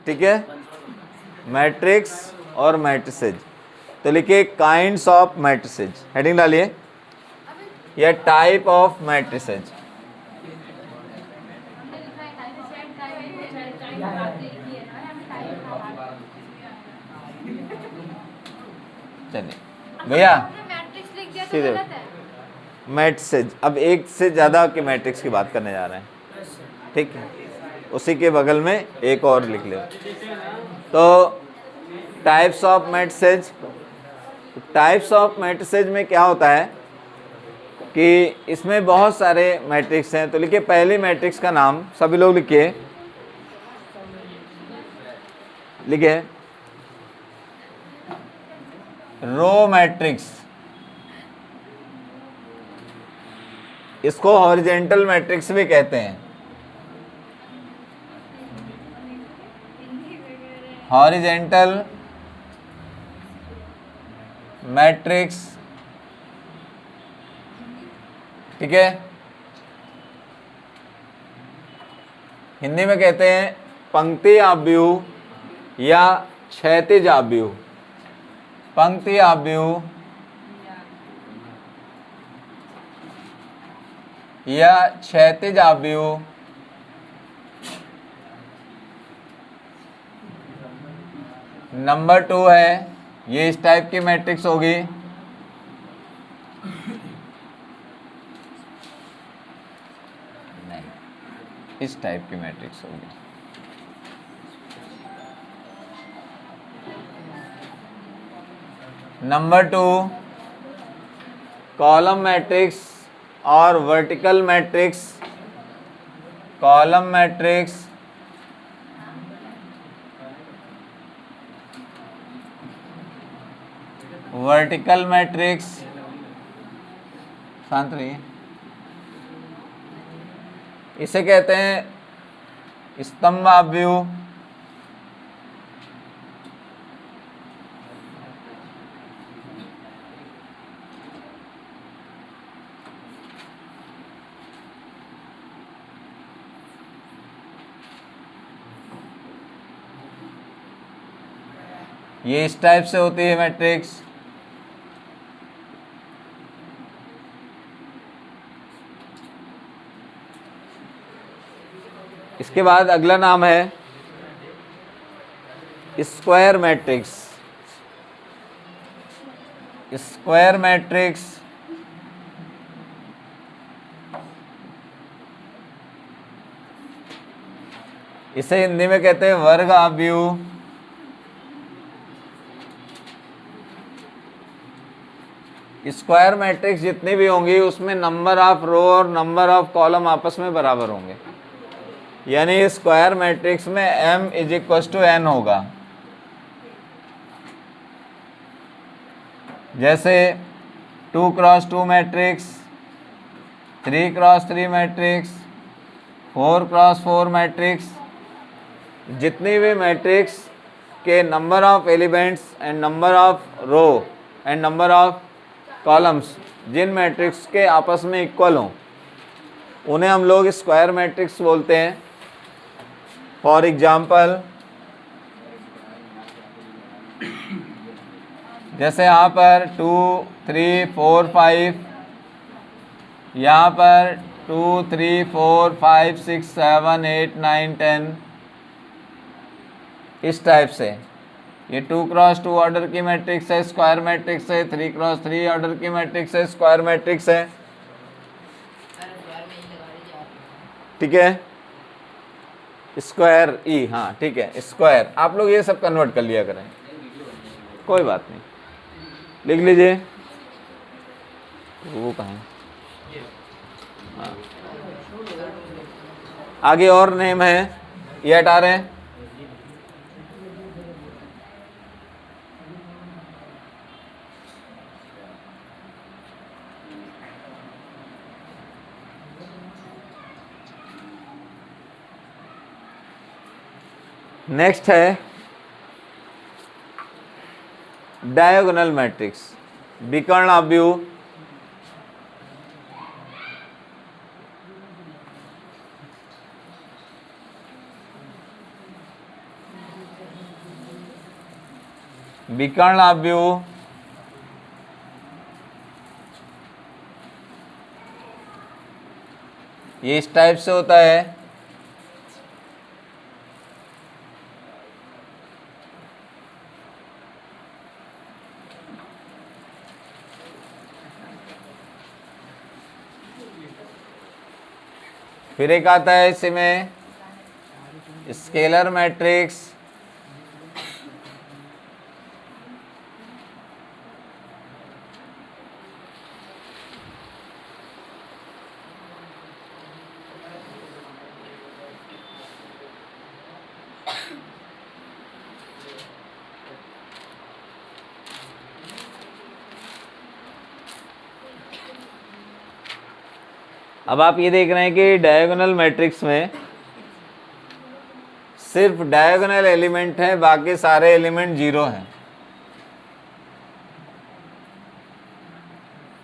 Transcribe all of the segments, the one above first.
ठीक है, मैट्रिक्स और मैट्रिसेज। तो लिखिए काइंड्स ऑफ मैट्रिसेज, हेडिंग डालिए, या टाइप ऑफ मैट्रिसेज। चलिए भैया सीधे मैट्रिसेज। अब एक से ज़्यादा के मैट्रिक्स की बात करने जा रहे हैं, ठीक है, उसी के बगल में एक और लिख ले। तो types of matrices, types of matrices में क्या होता है कि इसमें बहुत सारे मैट्रिक्स हैं। तो लिखिए पहली मैट्रिक्स का नाम, सभी लोग लिखिए, लिखिए रो मैट्रिक्स। इसको हॉरिजेंटल मैट्रिक्स भी कहते हैं, हॉरिजेंटल मैट्रिक्स, ठीक है। हिंदी में कहते हैं पंक्ति आव्यूह या क्षैतिज आव्यूह, पंक्ति आव्यूह या क्षैतिज आव्यूह। नंबर 2 है, ये इस टाइप की मैट्रिक्स होगी, नहीं इस टाइप की मैट्रिक्स होगी। नंबर 2 कॉलम मैट्रिक्स और vertical matrix, column matrix vertical matrix, शांत रहिए, इसे कहते हैं स्तंभ आव्यूह, ये इस टाइप से होती है मैट्रिक्स। इसके बाद अगला नाम है स्क्वायर मैट्रिक्स, स्क्वायर मैट्रिक्स इसे हिंदी में कहते हैं वर्ग आव्यूह। स्क्वायर मैट्रिक्स जितनी भी होंगी उसमें नंबर ऑफ रो और नंबर ऑफ कॉलम आपस में बराबर होंगे, यानी स्क्वायर मैट्रिक्स में m = n होगा। जैसे 2x2 matrix, 3x3 matrix, 4x4 matrix, जितनी भी मैट्रिक्स के number of elements and number of row and number of columns जिन मैट्रिक्स के आपस में इक्वल हों उन्हें हम लोग स्क्वायर मैट्रिक्स बोलते हैं। फॉर एग्जाम्पल, जैसे यहाँ पर 2 3 4 5, यहाँ पर 2 3 4 5 6 7 8 9 10, इस टाइप से ये 2x2 ऑर्डर की मैट्रिक्स है, स्क्वायर मैट्रिक्स है, 3x3 ऑर्डर की मैट्रिक्स है, स्क्वायर मैट्रिक्स है, ठीक है। स्क्वायर ई, हाँ ठीक है, स्क्वायर आप लोग ये सब कन्वर्ट कर लिया करें, कोई बात नहीं, लिख लीजिए। वो कहाँ, हाँ आगे और नेम है, ये हटा रहे हैं। नेक्स्ट है डायगोनल मैट्रिक्स, विकर्ण आव्यूह। विकर्ण आव्यूह ये इस टाइप से होता है। फिर एक आता है इसमें स्केलर मैट्रिक्स, अब आप ये देख रहे हैं कि डायगोनल मैट्रिक्स में सिर्फ डायगोनल एलिमेंट है, बाकी सारे एलिमेंट जीरो हैं।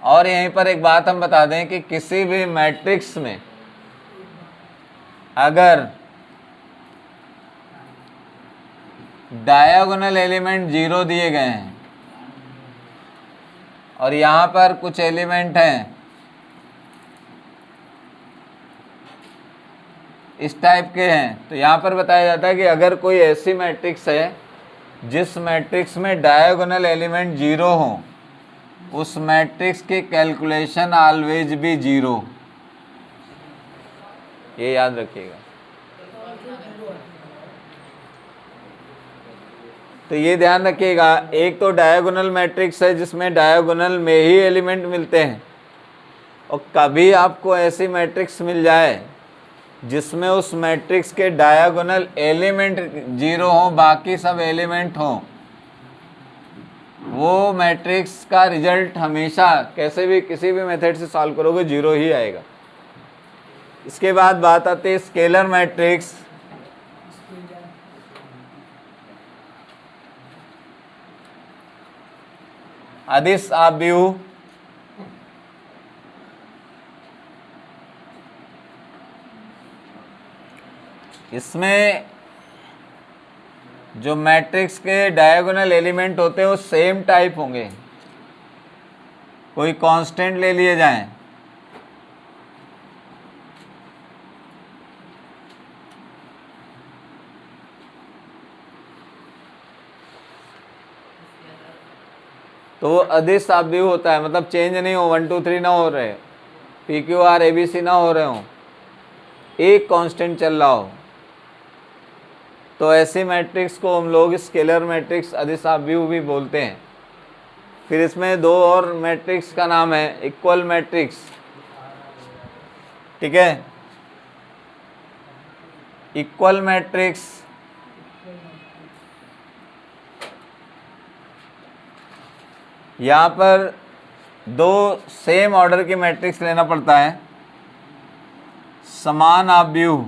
और यहीं पर एक बात हम बता दें कि किसी भी मैट्रिक्स में अगर डायगोनल एलिमेंट जीरो दिए गए हैं और यहाँ पर कुछ एलिमेंट हैं इस टाइप के हैं, तो यहाँ पर बताया जाता है कि अगर कोई ऐसी मैट्रिक्स है जिस मैट्रिक्स में डायगोनल एलिमेंट जीरो हो, उस मैट्रिक्स की कैलकुलेशन ऑलवेज भी जीरो, ये याद रखिएगा। तो ये ध्यान रखिएगा, एक तो डायगोनल मैट्रिक्स है जिसमें डायगोनल में ही एलिमेंट मिलते हैं, और कभी आपको ऐसी मैट्रिक्स मिल जाए जिसमें उस मैट्रिक्स के डायगोनल एलिमेंट जीरो हो, बाकी सब एलिमेंट हो, वो मैट्रिक्स का रिजल्ट हमेशा कैसे भी किसी भी मेथड से सॉल्व करोगे जीरो ही आएगा। इसके बाद बात आती है स्केलर मैट्रिक्स। अदिश आव्यूह, इसमें जो मैट्रिक्स के डायगोनल एलिमेंट होते हैं वो सेम टाइप होंगे, कोई कांस्टेंट ले लिए जाएं। तो वो अदिश आव्यूह होता है, मतलब चेंज नहीं हो, 1 2 3 ना हो रहे, PQR ABC ना हो रहे हो, एक कांस्टेंट चल रहा हो, तो ऐसे मैट्रिक्स को हम लोग स्केलर मैट्रिक्स अदिश आव्यूह भी बोलते हैं। फिर इसमें दो और मैट्रिक्स का नाम है इक्वल मैट्रिक्स, ठीक है। इक्वल मैट्रिक्स यहाँ पर दो सेम ऑर्डर की मैट्रिक्स लेना पड़ता है, समान आव्यूह।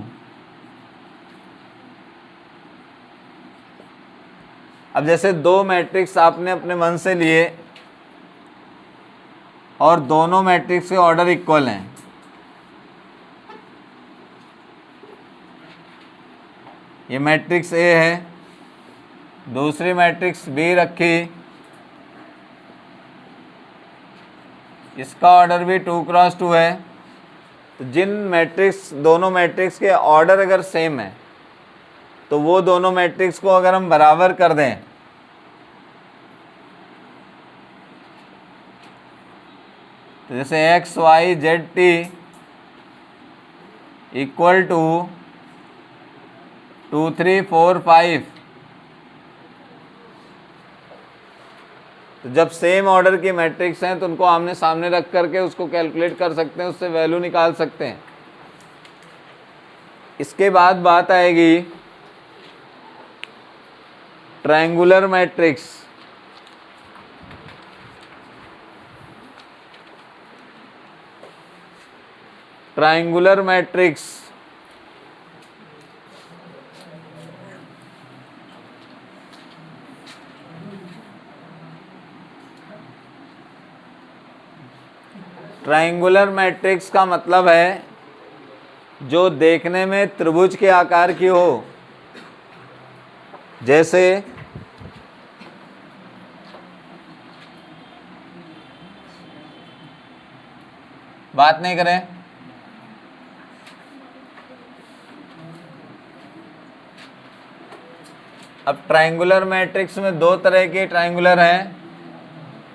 अब जैसे दो मैट्रिक्स आपने अपने मन से लिए और दोनों मैट्रिक्स के ऑर्डर इक्वल हैं, ये मैट्रिक्स ए है, दूसरी मैट्रिक्स बी रखी, इसका ऑर्डर भी 2 क्रॉस 2 है। तो जिन मैट्रिक्स दोनों मैट्रिक्स के ऑर्डर अगर सेम है तो वो दोनों मैट्रिक्स को अगर हम बराबर कर दें तो जैसे x y z t equal to 2 3 4 5, तो जब सेम ऑर्डर की मैट्रिक्स हैं तो उनको आमने सामने रख करके उसको कैलकुलेट कर सकते हैं, उससे वैल्यू निकाल सकते हैं। इसके बाद बात आएगी triangular matrix. Triangular matrix triangular matrix का मतलब है जो देखने में त्रिभुज के आकार की हो। जैसे बात नहीं करें। अब ट्रायंगुलर मैट्रिक्स में दो तरह के ट्रायंगुलर हैं,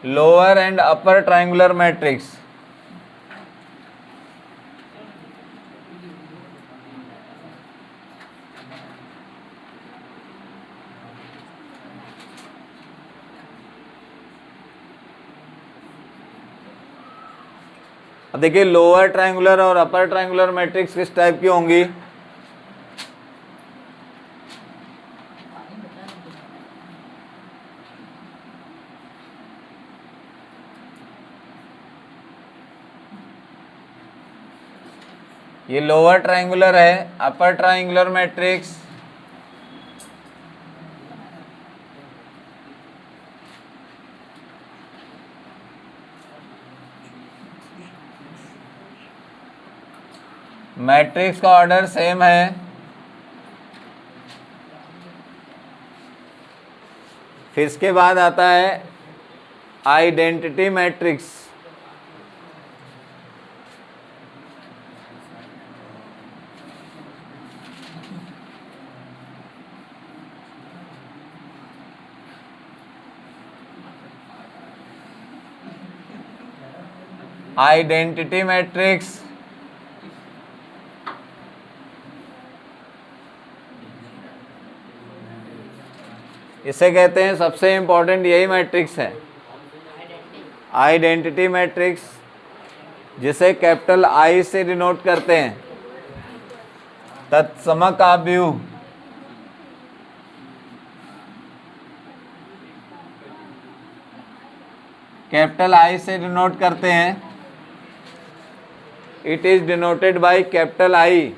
lower and upper triangular matrix. अब देखिए लोअर ट्रायंगुलर और अपर ट्रायंगुलर मैट्रिक्स किस टाइप की होंगी। ये लोअर ट्रायंगुलर है, अपर ट्रायंगुलर मैट्रिक्स मैट्रिक्स का ऑर्डर सेम है। फिर इसके बाद आता है आइडेंटिटी मैट्रिक्स। आइडेंटिटी मैट्रिक्स इसे कहते हैं, सबसे इंपॉर्टेंट यही मैट्रिक्स है, आइडेंटिटी मैट्रिक्स, जिसे कैपिटल आई से डिनोट करते हैं। तत्समकाव्यूह कैपिटल आई से डिनोट करते हैं। It is denoted by capital I.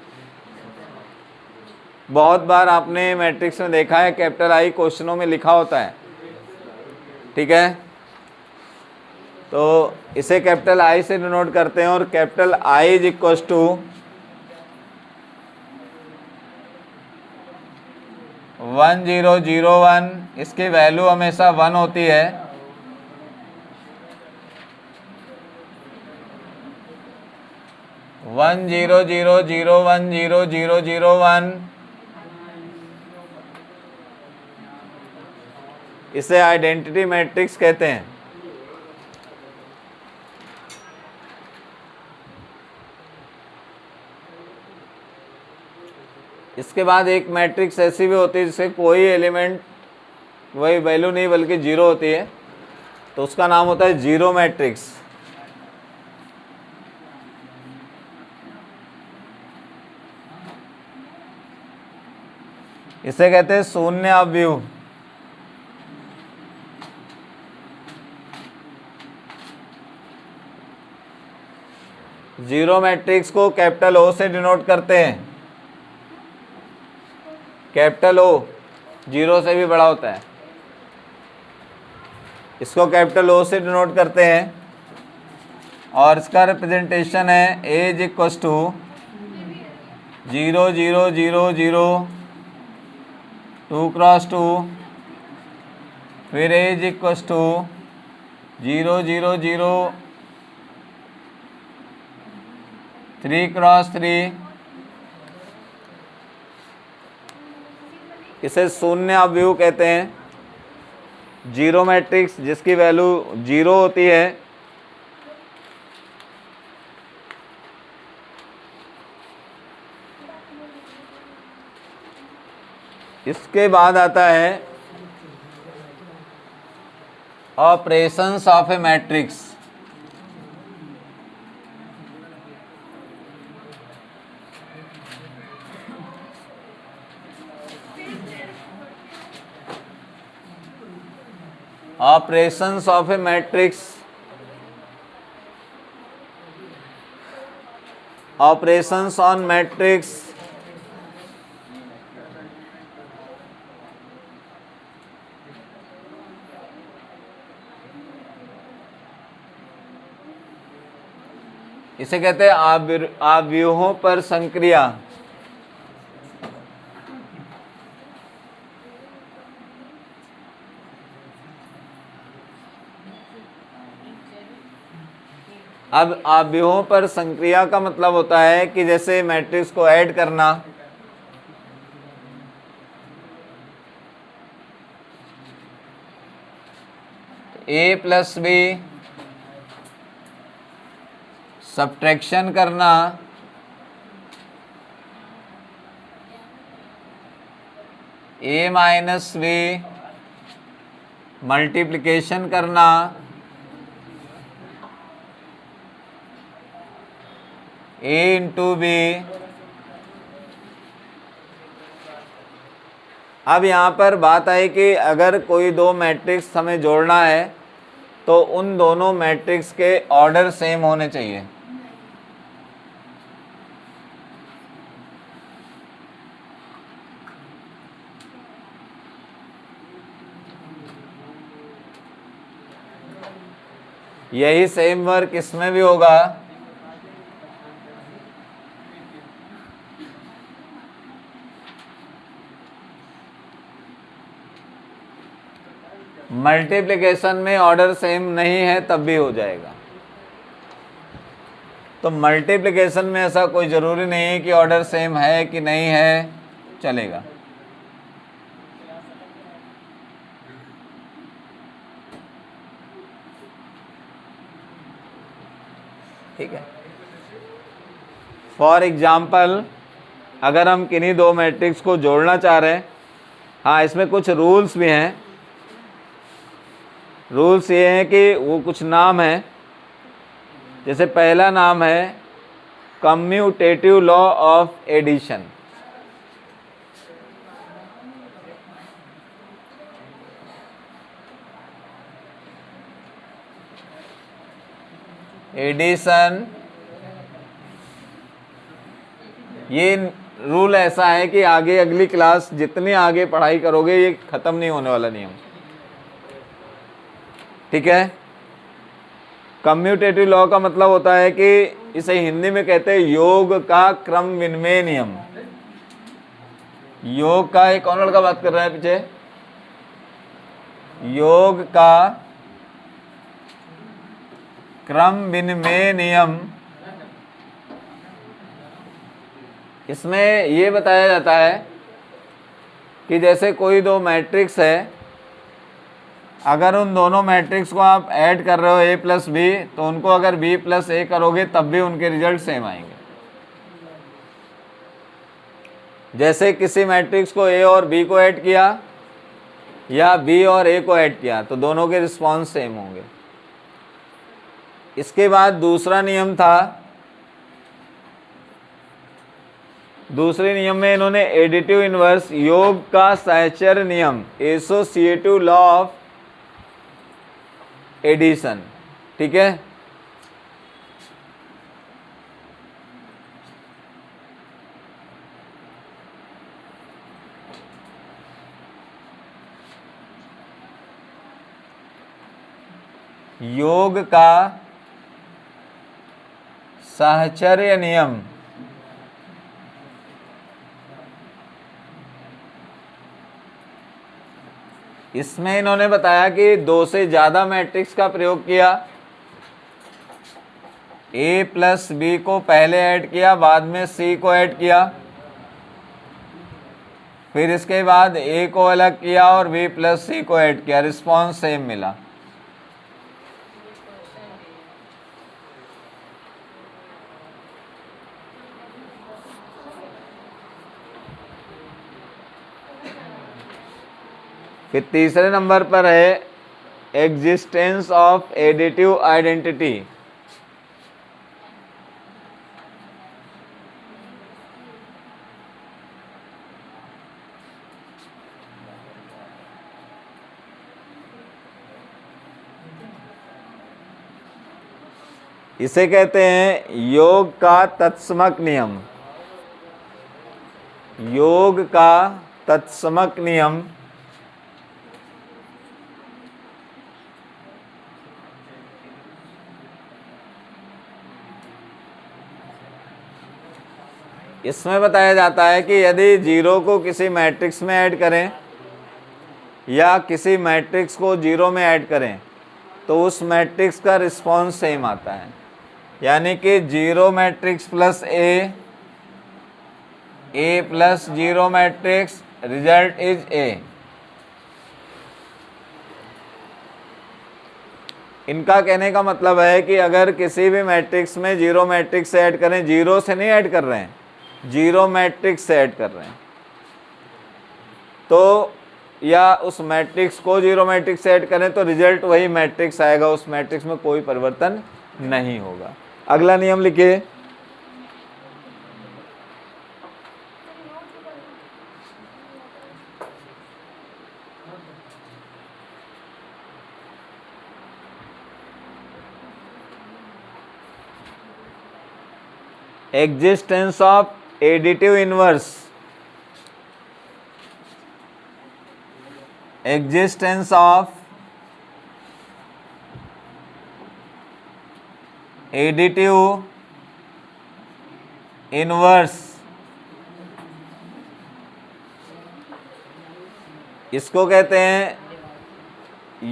बहुत बार आपने मैट्रिक्स में देखा है कैपिटल आई क्वेश्चनों में लिखा होता है, ठीक है। तो इसे कैपिटल आई से डिनोट करते हैं और capital I is equal to 1001। इसकी वैल्यू हमेशा 1 होती है। One zero zero zero one zero zero zero one, इसे आइडेंटिटी मैट्रिक्स कहते हैं। इसके बाद एक मैट्रिक्स ऐसी भी होती है जिससे कोई एलिमेंट वही वैल्यू नहीं बल्कि जीरो होती है, तो उसका नाम होता है जीरो मैट्रिक्स। इसे कहते हैं शून्य अवयव। जीरो मैट्रिक्स को कैपिटल ओ से डिनोट करते हैं। कैपिटल ओ जीरो से भी बड़ा होता है, इसको कैपिटल ओ से डिनोट करते हैं और इसका रिप्रेजेंटेशन है ए इज इक्वल टू 0 0 0 0 2 क्रॉस 2, फिर ए इज इक्वल टू 0 0 0 3 क्रॉस 3। इसे शून्य अवयव कहते हैं। जीरो मैट्रिक्स जिसकी वैल्यू जीरो होती है। इसके बाद आता है operations of A matrix. Operations of a matrix, operations on matrix इसे कहते हैं आव्यूहों पर संक्रिया। अब अवयवों पर संक्रिया का मतलब होता है कि जैसे मैट्रिक्स को ऐड करना, ए प्लस बी, सब्ट्रैक्शन करना, ए माइनस बी, मल्टीप्लिकेशन करना, ए इंटू बी। अब यहाँ पर बात आई कि अगर कोई दो मैट्रिक्स हमें जोड़ना है तो उन दोनों मैट्रिक्स के ऑर्डर सेम होने चाहिए। यही सेम वर्क इसमें भी होगा। मल्टीप्लिकेशन में ऑर्डर सेम नहीं है तब भी हो जाएगा। तो मल्टीप्लिकेशन में ऐसा कोई ज़रूरी नहीं है कि ऑर्डर सेम है कि नहीं है, चलेगा। ठीक है। फॉर एग्जाम्पल अगर हम किन्हीं दो मैट्रिक्स को जोड़ना चाह रहे हैं, हाँ इसमें कुछ रूल्स भी हैं। रूल्स ये हैं कि वो कुछ नाम है, जैसे पहला नाम है commutative law of addition. Addition ये रूल ऐसा है कि आगे अगली क्लास जितनी आगे पढ़ाई करोगे ये खत्म नहीं होने वाला नियम। ठीक है। कम्यूटेटिव लॉ का मतलब होता है कि इसे हिंदी में कहते हैं योग का क्रम विनिमय नियम। योग का, एक कौन लड़का बात कर रहा है पीछे? योग का क्रम विनिमय नियम, इसमें ये बताया जाता है कि जैसे कोई दो मैट्रिक्स है, अगर उन दोनों मैट्रिक्स को आप ऐड कर रहे हो a प्लस बी, तो उनको अगर b प्लस ए करोगे तब भी उनके रिजल्ट सेम आएंगे। जैसे किसी मैट्रिक्स को a और b को ऐड किया या b और a को ऐड किया तो दोनों के रिस्पॉन्स सेम होंगे। इसके बाद दूसरा नियम था, दूसरे नियम में इन्होंने एडिटिव इनवर्स, योग का सहचर्य नियम, एसोसिएटिव लॉ ऑफ एडिशन। ठीक है। योग का सहचर्य नियम, इसमें इन्होंने बताया कि दो से ज्यादा मैट्रिक्स का प्रयोग किया, a प्लस बी को पहले ऐड किया, बाद में c को ऐड किया, फिर इसके बाद a को अलग किया और b प्लस c को ऐड किया, रिस्पॉन्स सेम मिला। फिर तीसरे नंबर पर है एग्जिस्टेंस ऑफ एडिटिव आइडेंटिटी। इसे कहते हैं योग का तत्समक नियम। योग का तत्समक नियम इसमें बताया जाता है कि यदि जीरो को किसी मैट्रिक्स में ऐड करें या किसी मैट्रिक्स को जीरो में ऐड करें तो उस मैट्रिक्स का रिस्पॉन्स सेम आता है। यानी कि zero matrix plus A plus zero matrix, result is a. इनका कहने का मतलब है कि अगर किसी भी मैट्रिक्स में जीरो मैट्रिक्स से ऐड करें, जीरो से नहीं ऐड कर रहे हैं, जीरो मैट्रिक्स से ऐड कर रहे हैं, तो या उस मैट्रिक्स को जीरो मैट्रिक्स से ऐड करें तो रिजल्ट वही मैट्रिक्स आएगा, उस मैट्रिक्स में कोई परिवर्तन नहीं होगा। अगला नियम लिखिए, existence of additive inverse, existence of additive inverse, इसको कहते हैं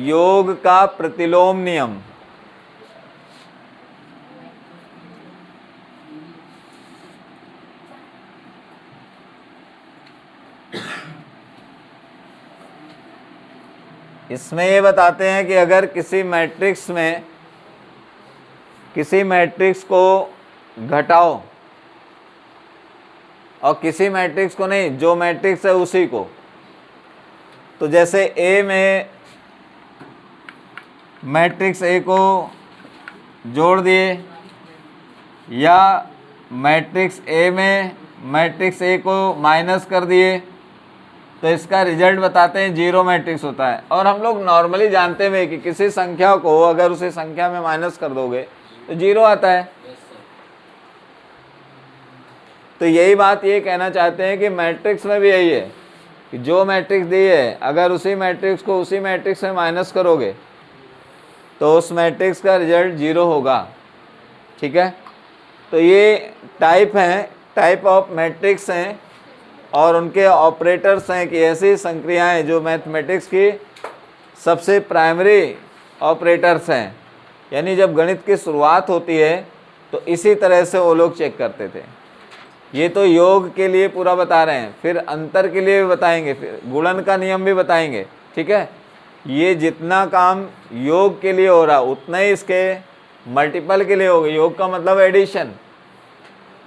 योग का प्रतिलोम नियम। इसमें ये बताते हैं कि अगर किसी मैट्रिक्स में किसी मैट्रिक्स को घटाओ और किसी मैट्रिक्स को नहीं, जो मैट्रिक्स है उसी को, तो जैसे ए में मैट्रिक्स ए को जोड़ दिए या मैट्रिक्स ए में मैट्रिक्स ए को माइनस कर दिए, तो इसका रिजल्ट बताते हैं जीरो मैट्रिक्स होता है। और हम लोग नॉर्मली जानते हैं कि किसी संख्या को अगर उसी संख्या में माइनस कर दोगे तो जीरो आता है। तो यही बात ये कहना चाहते हैं कि मैट्रिक्स में भी यही है कि जो मैट्रिक्स दी है अगर उसी मैट्रिक्स को उसी मैट्रिक्स में माइनस करोगे तो उस मैट्रिक्स का रिजल्ट जीरो होगा। ठीक है, तो ये टाइप ऑफ मैट्रिक्स हैं और उनके ऑपरेटर्स हैं कि ऐसी संक्रियाएं जो मैथमेटिक्स की सबसे प्राइमरी ऑपरेटर्स हैं, यानी जब गणित की शुरुआत होती है तो इसी तरह से वो लोग चेक करते थे। ये तो योग के लिए पूरा बता रहे हैं, फिर अंतर के लिए भी बताएंगे, फिर गुणन का नियम भी बताएंगे। ठीक है, ये जितना काम योग के लिए हो रहा उतना ही इसके मल्टीपल के लिए होगा। योग का मतलब एडिशन,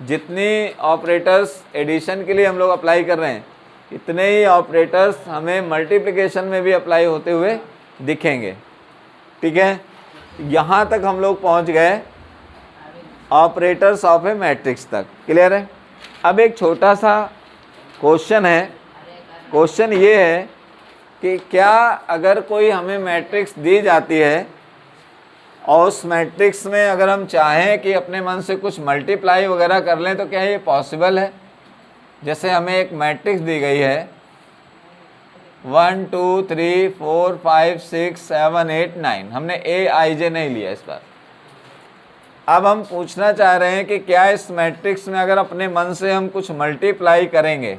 जितनी ऑपरेटर्स एडिशन के लिए हम लोग अप्लाई कर रहे हैं इतने ही ऑपरेटर्स हमें मल्टीप्लिकेशन में भी अप्लाई होते हुए दिखेंगे। ठीक है, यहाँ तक हम लोग पहुँच गए ऑपरेटर्स ऑफ ए मैट्रिक्स तक। क्लियर है? अब एक छोटा सा क्वेश्चन है। क्वेश्चन ये है कि क्या अगर कोई हमें मैट्रिक्स दी जाती है और उस मैट्रिक्स में अगर हम चाहें कि अपने मन से कुछ मल्टीप्लाई वगैरह कर लें तो क्या ये पॉसिबल है? जैसे हमें एक मैट्रिक्स दी गई है 1 2 3 4 5 6 7 8 9, हमने AIJ नहीं लिया इस बार। अब हम पूछना चाह रहे हैं कि क्या इस मैट्रिक्स में अगर अपने मन से हम कुछ मल्टीप्लाई करेंगे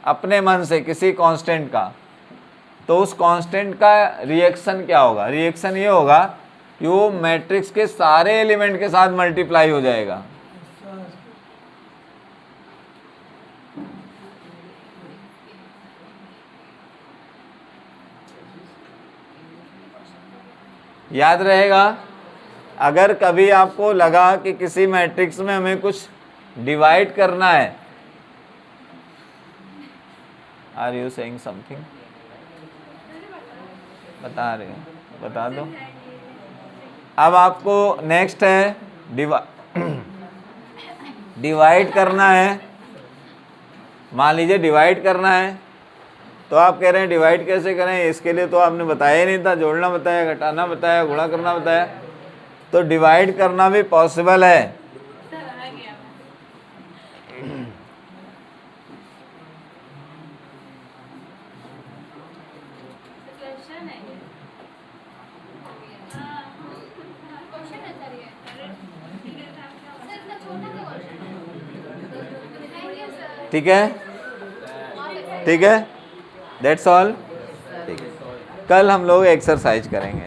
अपने मन से किसी कांस्टेंट का, तो उस कांस्टेंट का रिएक्शन क्या होगा? रिएक्शन ये होगा कि वो मैट्रिक्स के सारे एलिमेंट के साथ मल्टीप्लाई हो जाएगा। याद रहेगा, अगर कभी आपको लगा कि किसी मैट्रिक्स में हमें कुछ डिवाइड करना है, आर यू सेइंग समथिंग? बता रहे हो, बता दो। अब आपको नेक्स्ट है डिवाइड करना है। मान लीजिए डिवाइड करना है, तो आप कह रहे हैं डिवाइड कैसे करें? इसके लिए तो आपने बताया ही नहीं था, जोड़ना बताया, घटाना बताया, गुणा करना बताया। तो डिवाइड करना भी पॉसिबल है। ठीक है, ठीक है, दैट्स ऑल। ठीक है, कल हम लोग एक्सरसाइज करेंगे।